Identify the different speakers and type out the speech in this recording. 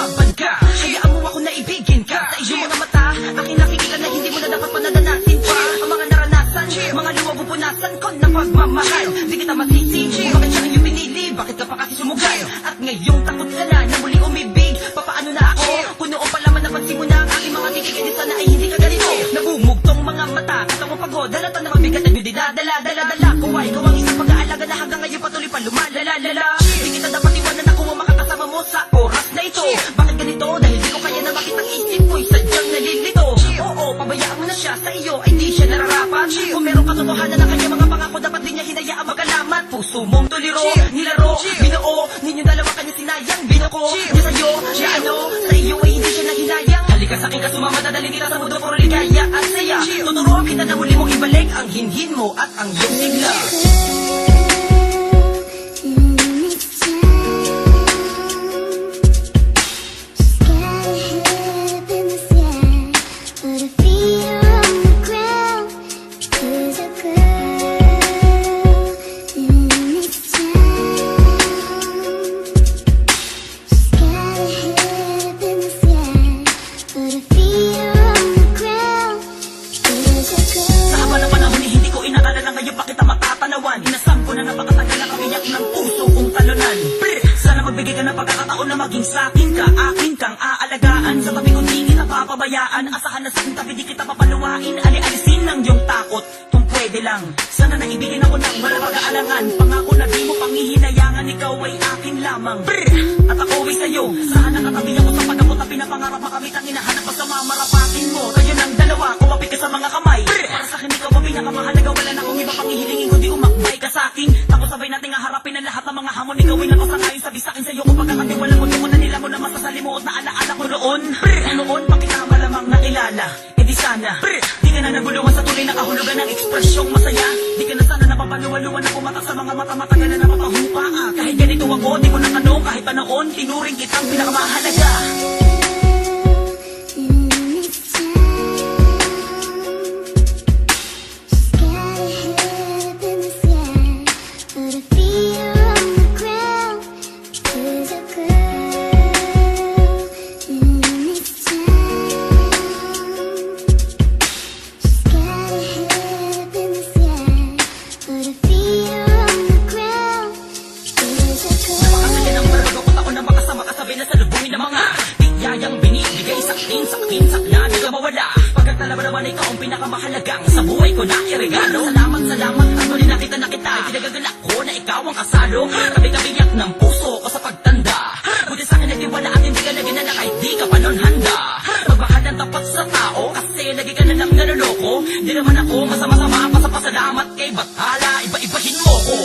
Speaker 1: lumaban ka. Hayaan mo ako na ibigin ka. Sa iyong mga mata, aking nakikita na hindi mo na dapat panadanasin pa. Ang mga naranasan, mga luwag pupunasan ko ng pagmamahal. Di kita masisi, bakit siya ang iyong pinili? Bakit ka pa kasi sumugal? At ngayong takot ka na muli umibig. Papaano na ako? Kung noon pa lamang napansin mo na ang aking mga titigil, sana ay hindi ka ganito. Nabumugtong mga mata, katawang pagod, dalatan na mabigat na yung dinadala. Dala-dala ko ay ikaw ang isang pag-aalaga na hanggang ngayon patuloy pa lumalala. Di kita dapat iwanan ako ang makakasama mo sa oras na ito. Bakit ganito? Dahil di ko kaya na makita ang isip ko'y sadyang nalilito. Oo, pabayaan mo na siya, sa iyo ay di siya nararapat. Kung merong katotohanan na kanya mga pangako, dapat din niya hinayaan magalamat. Puso mong tuliro, nilaro, binuo, ninyo dalawa kanya sinayang, binuko. Di sa'yo, na ano, sa iyo ay hindi siya nahinayang. Halika sa'kin ka sumama, dadaling kita sa mundo, puro ligaya at saya. Tuturuan kita na muli mong ibalik ang hinhin mo at ang iyong sigla. Inasam ko na napakatagal na kabiyak ng puso kong talunan. Sana magbigay ka ng pagkakataon na maging sakin ka. Akin kang aalagaan, sa tabi kong di kita papabayaan. Asahan na sa aking tabi di kita papaluwain. Ali-alisin ng iyong takot, kung pwede lang. Sana naibigin ako ng wala pag-aalangan. Pangako na di mo pangihinayangan, ikaw ay akin lamang. At ako ay sa'yo, saan nakatabi ako sa pagkakot na pinapangarap makamit ang hinahanap pa sa mamarapatin mo. Tayo ng dalawa, kumapit ka sa mga kamay. Para sa'kin ikaw ang pinakamahalaga, wala na akong iba pang ihilingin kundi umakbay ka sa'kin. Tapos sabay natin harapin ang lahat ng mga hamon. Ikaw ay nakasangayon, sabi sa'kin sa'yo kung pagkakatiwala mo. Di ko na nila mo na masasalimuot na alaala ko noon. Noon pa kita malamang nakilala, di sana di ka na naguluhan sa tuloy na kahulugan ng ekspresyong masaya. Di ka na sana napapaluwaluan na pumatak sa mga mata-matagal na napapahupa. Kahit ganito ako, di ko natanong. Kahit panahon, tinuring kitang pinakamahalaga. Sakna, di ka mawala. Pagkatala ba naman ikaw ang pinakamahalagang sa buhay ko na iregalo. Salamat at muli nakita na kita. Pinagagalak ko na ikaw ang kasalo. Kabi-kabiyak ng puso ko sa pagtanda. Buti sa'kin nagtiwala at hindi ka naging na kahit di ka pa nun handa. Magmahal ng tapat sa tao kasi lagi ka na lang naloloko. Di naman ako masama-sama pa sa pasalamat kay Bathala. Iba-ibahin mo ko.